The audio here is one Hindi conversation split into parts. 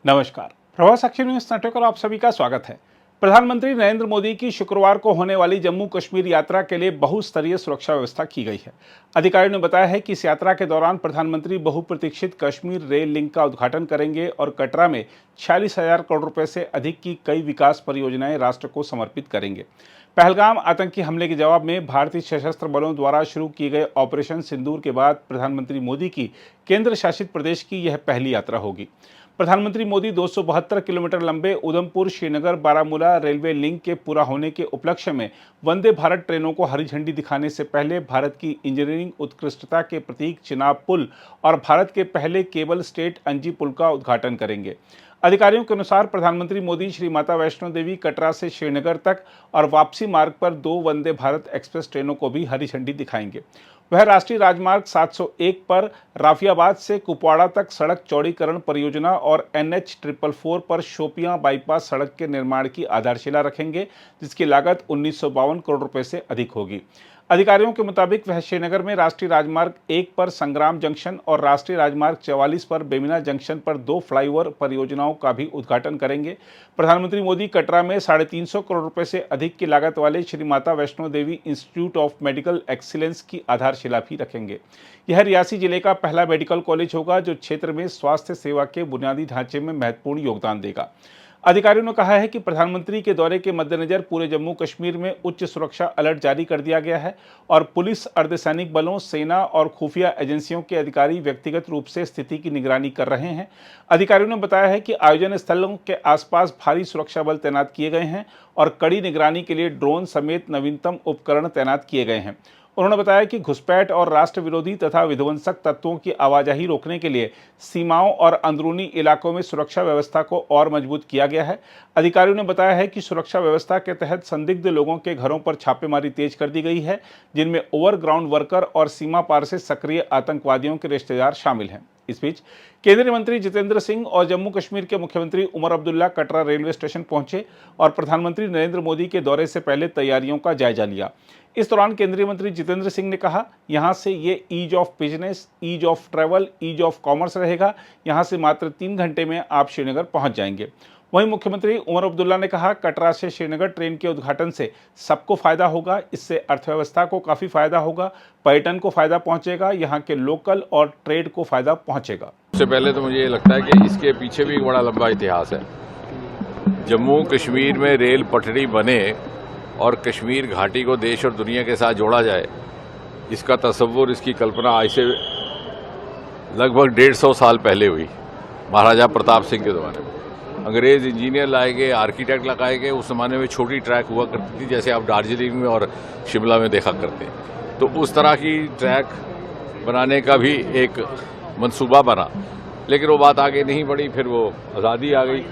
नमस्कार, प्रभात साक्षी न्यूज नेटवर्क पर आप सभी का स्वागत है। प्रधानमंत्री नरेंद्र मोदी की शुक्रवार को होने वाली जम्मू कश्मीर यात्रा के लिए बहुस्तरीय सुरक्षा व्यवस्था की गई है। अधिकारियों ने बताया है कि इस यात्रा के दौरान प्रधानमंत्री बहुप्रतीक्षित कश्मीर रेल लिंक का उद्घाटन करेंगे और कटरा में 46,000 करोड़ रुपए से अधिक की कई विकास परियोजनाएं राष्ट्र को समर्पित करेंगे। पहलगाम आतंकी हमले के जवाब में भारतीय सशस्त्र बलों द्वारा शुरू किए गए ऑपरेशन सिंदूर के बाद प्रधानमंत्री मोदी की केंद्र शासित प्रदेश की यह पहली यात्रा होगी। प्रधानमंत्री मोदी 272 किलोमीटर लंबे उधमपुर श्रीनगर बारामूला रेलवे लिंक के पूरा होने के उपलक्ष्य में वंदे भारत ट्रेनों को हरी झंडी दिखाने से पहले भारत की इंजीनियरिंग उत्कृष्टता के प्रतीक चिनाब पुल और भारत के पहले केबल स्टेट अंजी पुल का उद्घाटन करेंगे। अधिकारियों के अनुसार प्रधानमंत्री मोदी श्री माता वैष्णो देवी कटरा से श्रीनगर तक और वापसी मार्ग पर 2 वंदे भारत एक्सप्रेस ट्रेनों को भी हरी झंडी दिखाएंगे। वह राष्ट्रीय राजमार्ग 701 पर राफियाबाद से कुपवाड़ा तक सड़क चौड़ीकरण परियोजना और NH 444 पर शोपियां बाईपास सड़क के निर्माण की आधारशिला रखेंगे, जिसकी लागत 1952 करोड़ रुपए से अधिक होगी। अधिकारियों के मुताबिक वह श्रीनगर में राष्ट्रीय राजमार्ग 1 पर संग्राम जंक्शन और राष्ट्रीय राजमार्ग 44 पर बेमिना जंक्शन पर 2 फ्लाईओवर परियोजनाओं का भी उद्घाटन करेंगे। प्रधानमंत्री मोदी कटरा में 350 करोड़ रुपए से अधिक की लागत वाले Shri Mata Vaishno Devi institute of medical excellence की आधारशिला भी रखेंगे। यह रियासी जिले का पहला मेडिकल कॉलेज होगा जो क्षेत्र में स्वास्थ्य सेवा के बुनियादी ढांचे में महत्वपूर्ण योगदान देगा। अधिकारियों ने कहा है कि प्रधानमंत्री के दौरे के मद्देनजर पूरे जम्मू कश्मीर में उच्च सुरक्षा अलर्ट जारी कर दिया गया है और पुलिस, अर्धसैनिक बलों, सेना और खुफिया एजेंसियों के अधिकारी व्यक्तिगत रूप से स्थिति की निगरानी कर रहे हैं। अधिकारियों ने बताया है कि आयोजन स्थलों के आसपास भारी सुरक्षा बल तैनात किए गए हैं और कड़ी निगरानी के लिए ड्रोन समेत नवीनतम उपकरण तैनात किए गए हैं। उन्होंने बताया कि घुसपैठ और राष्ट्र विरोधी तथा विध्वंसक तत्वों की आवाजाही रोकने के लिए सीमाओं और अंदरूनी इलाकों में सुरक्षा व्यवस्था को और मजबूत किया गया है। अधिकारियों ने बताया है कि सुरक्षा व्यवस्था के तहत संदिग्ध लोगों के घरों पर छापेमारी तेज कर दी गई है, जिनमें ओवरग्राउंड वर्कर और सीमा पार से सक्रिय आतंकवादियों के रिश्तेदार शामिल हैं। इस बीच केंद्रीय मंत्री जितेंद्र सिंह और जम्मू कश्मीर के मुख्यमंत्री उमर अब्दुल्ला कटरा रेलवे स्टेशन पहुंचे और प्रधानमंत्री नरेंद्र मोदी के दौरे से पहले तैयारियों का जायजा लिया। इस दौरान केंद्रीय मंत्री जितेंद्र सिंह ने कहा, यहां से ये ease of business, ease of travel, ease of commerce रहेगा। यहां से मात्र 3 घंटे में आप श्रीनगर पहुंच जाएंगे। वहीं मुख्यमंत्री उमर अब्दुल्ला ने कहा, कटरा से श्रीनगर ट्रेन के उद्घाटन से सबको फायदा होगा। इससे अर्थव्यवस्था को काफी फायदा होगा, पर्यटन को फायदा पहुंचेगा, यहाँ के लोकल और ट्रेड को फायदा पहुंचेगा। सबसे पहले तो मुझे ये लगता है कि इसके पीछे भी एक बड़ा लंबा इतिहास है। जम्मू कश्मीर में रेल पटरी बने और कश्मीर घाटी को देश और दुनिया के साथ जोड़ा जाए, इसका तस्वुर, इसकी कल्पना आज से लगभग 150 साल पहले हुई, महाराजा प्रताप सिंह के ज़माने में। अंग्रेज इंजीनियर लाए गए, आर्किटेक्ट लगाए गए। उस जमाने में छोटी ट्रैक हुआ करती थी, जैसे आप दार्जिलिंग में और शिमला में देखा करते हैं। तो उस तरह की ट्रैक बनाने का भी एक मंसूबा बना, लेकिन वो बात आगे नहीं बढ़ी। फिर वो आज़ादी आ गई।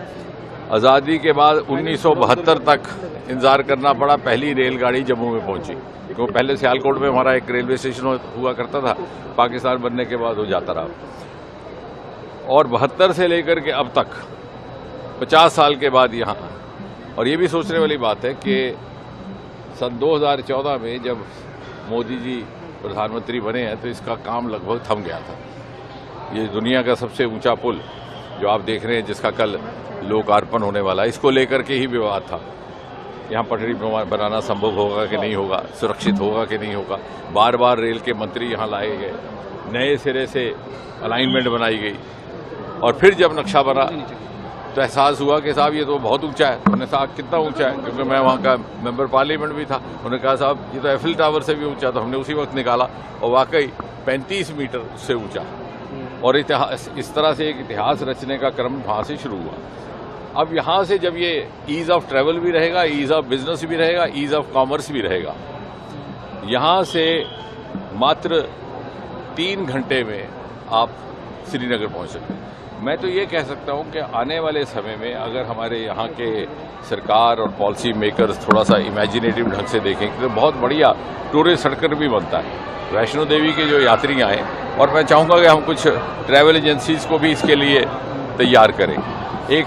आज़ादी के बाद 1972 तक इंतजार करना पड़ा, पहली रेलगाड़ी जम्मू में पहुंची। क्योंकि पहले सियालकोट में हमारा एक रेलवे स्टेशन हुआ करता था, पाकिस्तान बनने के बाद वो जाता रहा। और 72 से लेकर के अब तक 50 साल के बाद यहाँ, और ये भी सोचने वाली बात है कि सन 2014 में जब मोदी जी प्रधानमंत्री बने हैं तो इसका काम लगभग थम गया था। ये दुनिया का सबसे ऊंचा पुल जो आप देख रहे हैं, जिसका कल लोकार्पण होने वाला है, इसको लेकर के ही विवाद था। यहाँ पटरी बनाना संभव होगा कि नहीं होगा, सुरक्षित होगा कि नहीं होगा। बार बार रेल के मंत्री यहाँ लाए गए, नए सिरे से अलाइनमेंट बनाई गई, और फिर जब नक्शा बना तो एहसास हुआ कि साहब ये तो बहुत ऊंचा है। उन्होंने कहा कितना ऊंचा है, क्योंकि मैं वहाँ का मेंबर पार्लियामेंट भी था। उन्होंने कहा साहब ये तो एफिल टावर से भी ऊंचा। तो हमने उसी वक्त निकाला और वाकई 35 मीटर उससे ऊंचा। और इतिहास, इस तरह से एक इतिहास रचने का क्रम वहाँ से शुरू हुआ। अब यहाँ से जब ये ईज ऑफ ट्रैवल भी रहेगा, ईज ऑफ बिजनेस भी रहेगा, ईज ऑफ कॉमर्स भी रहेगा। यहाँ से मात्र 3 घंटे में आप श्रीनगर पहुँच सकते हैं। मैं तो ये कह सकता हूँ कि आने वाले समय में अगर हमारे यहाँ के सरकार और पॉलिसी मेकर्स थोड़ा सा इमेजिनेटिव ढंग से देखें तो बहुत बढ़िया टूरिस्ट सर्किट भी बनता है वैष्णो देवी के जो यात्री आए। और मैं चाहूँगा कि हम कुछ ट्रैवल एजेंसीज को भी इसके लिए तैयार करें। एक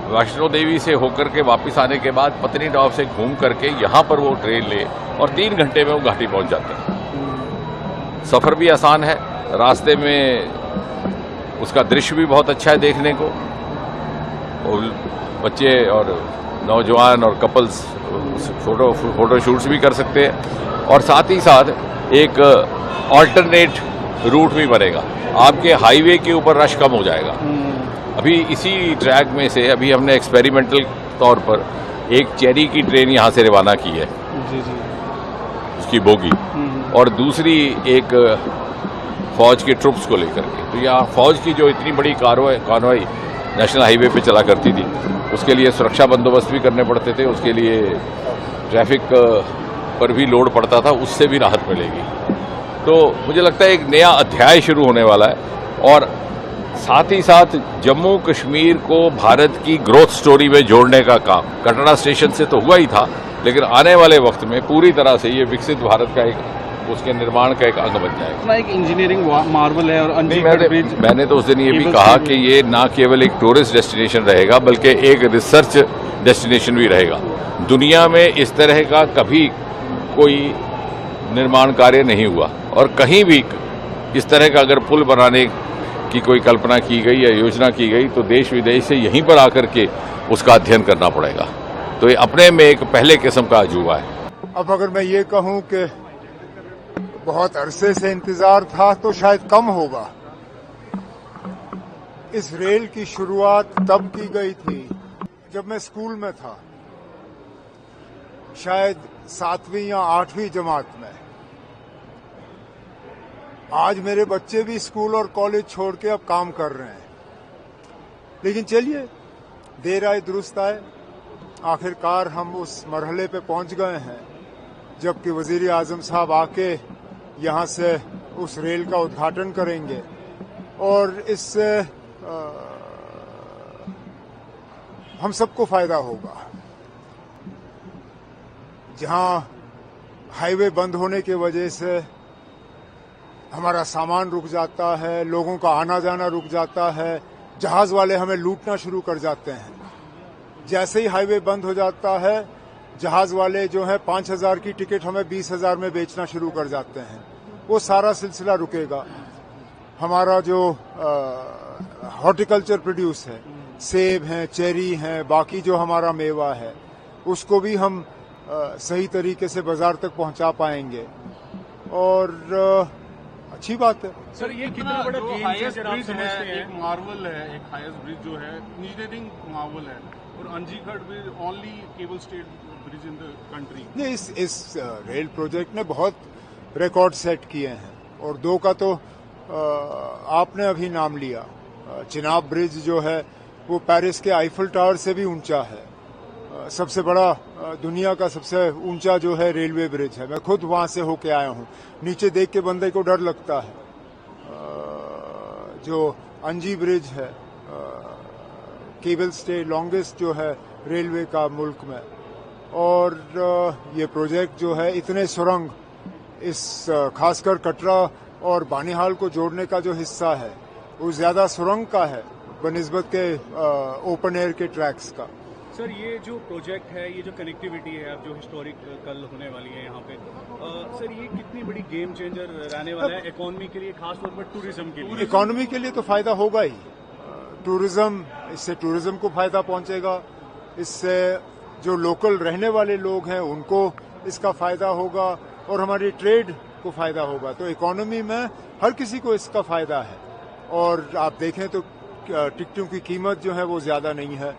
वैष्णो देवी से होकर के वापस आने के बाद पत्नीटॉप से घूम करके यहाँ पर वो ट्रेन ले और 3 घंटे में वो घाटी पहुँच जाते हैं। सफ़र भी आसान है, रास्ते में उसका दृश्य भी बहुत अच्छा है देखने को। बच्चे और नौजवान और कपल्स फोटो शूट्स भी कर सकते हैं और साथ ही साथ एक ऑल्टरनेट रूट भी बनेगा। आपके हाईवे के ऊपर रश कम हो जाएगा। अभी इसी ट्रैक में से अभी हमने एक्सपेरिमेंटल तौर पर एक चेरी की ट्रेन यहाँ से रवाना की है, उसकी बोगी, और दूसरी एक फौज के ट्रुप्स को लेकर के। तो यहाँ फौज की जो इतनी बड़ी कार्रवाई नेशनल हाईवे पे चला करती थी, उसके लिए सुरक्षा बंदोबस्त भी करने पड़ते थे, उसके लिए ट्रैफिक पर भी लोड पड़ता था, उससे भी राहत मिलेगी। तो मुझे लगता है एक नया अध्याय शुरू होने वाला है और साथ ही साथ जम्मू कश्मीर को भारत की ग्रोथ स्टोरी में जोड़ने का काम कटरा स्टेशन से तो हुआ ही था, लेकिन आने वाले वक्त में पूरी तरह से ये विकसित भारत का एक उसके निर्माण का एक अंग बन जाएगा। एक इंजीनियरिंग मार्वल है और मैंने तो उस दिन ये भी कहा कि ये ना केवल एक टूरिस्ट डेस्टिनेशन रहेगा बल्कि एक रिसर्च डेस्टिनेशन भी रहेगा। दुनिया में इस तरह का कभी कोई निर्माण कार्य नहीं हुआ और कहीं भी इस तरह का अगर पुल बनाने की कोई कल्पना की गई या योजना की गई तो देश विदेश से यहीं पर आकर के उसका अध्ययन करना पड़ेगा। तो ये अपने में एक पहले किस्म का अजूबा है। अब अगर मैं ये कहूं कि बहुत अरसे से इंतजार था तो शायद कम होगा। इस रेल की शुरुआत तब की गई थी जब मैं स्कूल में था, शायद 7वीं या 8वीं जमात में। आज मेरे बच्चे भी स्कूल और कॉलेज छोड़ के अब काम कर रहे हैं, लेकिन चलिए, देर आए दुरुस्त आए। आखिरकार हम उस मरहले पे पहुंच गए हैं जबकि वजीर आजम साहब आके यहां से उस रेल का उद्घाटन करेंगे और इससे हम सबको फायदा होगा। जहां हाईवे बंद होने की वजह से हमारा सामान रुक जाता है, लोगों का आना जाना रुक जाता है, जहाज वाले हमें लूटना शुरू कर जाते हैं। जैसे ही हाईवे बंद हो जाता है, जहाज वाले जो है 5,000 की टिकट हमें 20,000 में बेचना शुरू कर जाते हैं। वो सारा सिलसिला रुकेगा। हमारा जो हॉर्टिकल्चर प्रोड्यूस है, सेब हैं, चेरी हैं, बाकी जो हमारा मेवा है, उसको भी हम सही तरीके से बाजार तक पहुंचा पाएंगे और अच्छी बात है। सर, ये कितना बड़ा गेम चेंजर आप समझते हैं? एक मार्वल है, एक हाईएस्ट ब्रिज जो है इंजीनियरिंग मार्वल है और अंजीगढ़ bridge only cable stayed bridge in the country. नहीं, इस रेल प्रोजेक्ट ने बहुत रिकॉर्ड सेट किए हैं और 2 का तो आपने अभी नाम लिया। चिनाब ब्रिज जो है वो पेरिस के आईफल टावर से भी ऊंचा है। सबसे बड़ा दुनिया का सबसे ऊंचा जो है रेलवे ब्रिज है। मैं खुद वहां से होके आया हूं। नीचे देख के बंदे को डर लगता है। जो अंजी ब्रिज है, केबल स्टे लॉन्गेस्ट जो है रेलवे का मुल्क में, और ये प्रोजेक्ट जो है इतने सुरंग, इस खासकर कटरा और बानिहाल को जोड़ने का जो हिस्सा है वो ज्यादा सुरंग का है बनिस्बत के ओपन एयर के ट्रैक्स का। सर, ये जो प्रोजेक्ट है, ये जो कनेक्टिविटी है अब जो हिस्टोरिक कल होने वाली है यहाँ पे, सर ये कितनी बड़ी गेम चेंजर रहने वाला है इकोनॉमी के लिए, खासतौर पर टूरिज्म के लिए? इकोनॉमी के लिए तो फायदा होगा ही। टूरिज्म, इससे टूरिज्म को फायदा पहुंचेगा, इससे जो लोकल रहने वाले लोग हैं उनको इसका फायदा होगा और हमारी ट्रेड को फायदा होगा। तो इकोनॉमी में हर किसी को इसका फायदा है। और आप देखें तो टिकटों की कीमत जो है वो ज्यादा नहीं है।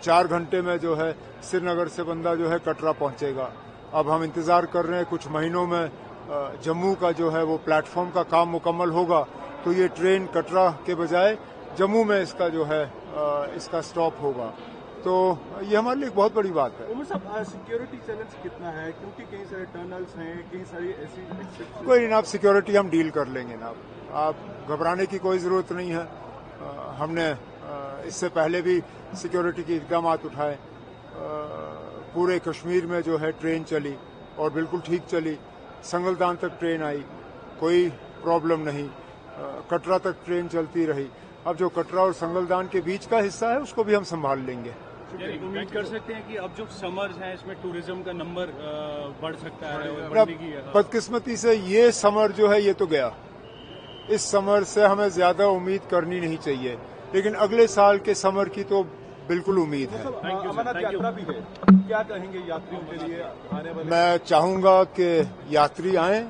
4 घंटे में जो है श्रीनगर से बंदा जो है कटरा पहुंचेगा। अब हम इंतजार कर रहे हैं कुछ महीनों में जम्मू का जो है वो प्लेटफॉर्म का काम मुकम्मल होगा तो ये ट्रेन कटरा के बजाय जम्मू में इसका जो है इसका स्टॉप होगा। तो ये हमारे लिए एक बहुत बड़ी बात है। उमर साहब, सिक्योरिटी चैलेंज कितना है, क्योंकि कई सारे टनल्स हैं, कई सारी ऐसी कोई नहीं, आप सिक्योरिटी हम डील कर लेंगे ना, आप घबराने की कोई जरूरत नहीं है। हमने इससे पहले भी सिक्योरिटी के इकदाम उठाए। पूरे कश्मीर में जो है ट्रेन चली और बिल्कुल ठीक चली। संगलदान तक ट्रेन आई, कोई प्रॉब्लम नहीं। कटरा तक ट्रेन चलती रही। अब जो कटरा और संगलदान के बीच का हिस्सा है उसको भी हम संभाल लेंगे। उम्मीद कर सकते हैं कि अब जो समर्स हैं इसमें टूरिज्म का नंबर बढ़ सकता है। बदकिस्मती से ये समर जो है ये तो गया। इस समर से हमें ज्यादा उम्मीद करनी नहीं चाहिए, लेकिन अगले साल के समर की तो बिल्कुल उम्मीद है। अमरनाथ यात्रा भी है, क्या कहेंगे यात्रियों के लिए आने वाले? मैं चाहूंगा कि यात्री आएं,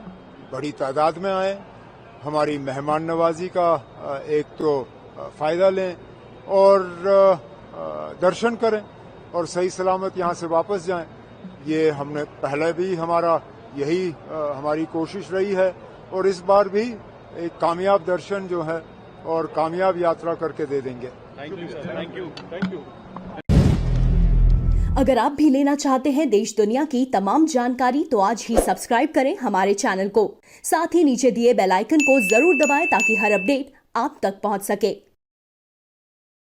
बड़ी तादाद में आएं, हमारी मेहमान नवाजी का एक तो फायदा लें और दर्शन करें और सही सलामत यहां से वापस जाएं। ये हमने पहले भी यही हमारी कोशिश रही है और इस बार भी एक कामयाब दर्शन जो है और कामयाब यात्रा करके दे देंगे। Thank you sir, thank you. अगर आप भी लेना चाहते हैं देश दुनिया की तमाम जानकारी तो आज ही सब्सक्राइब करें हमारे चैनल को। साथ ही नीचे दिए बेल आइकन को जरूर दबाएं ताकि हर अपडेट आप तक पहुंच सके।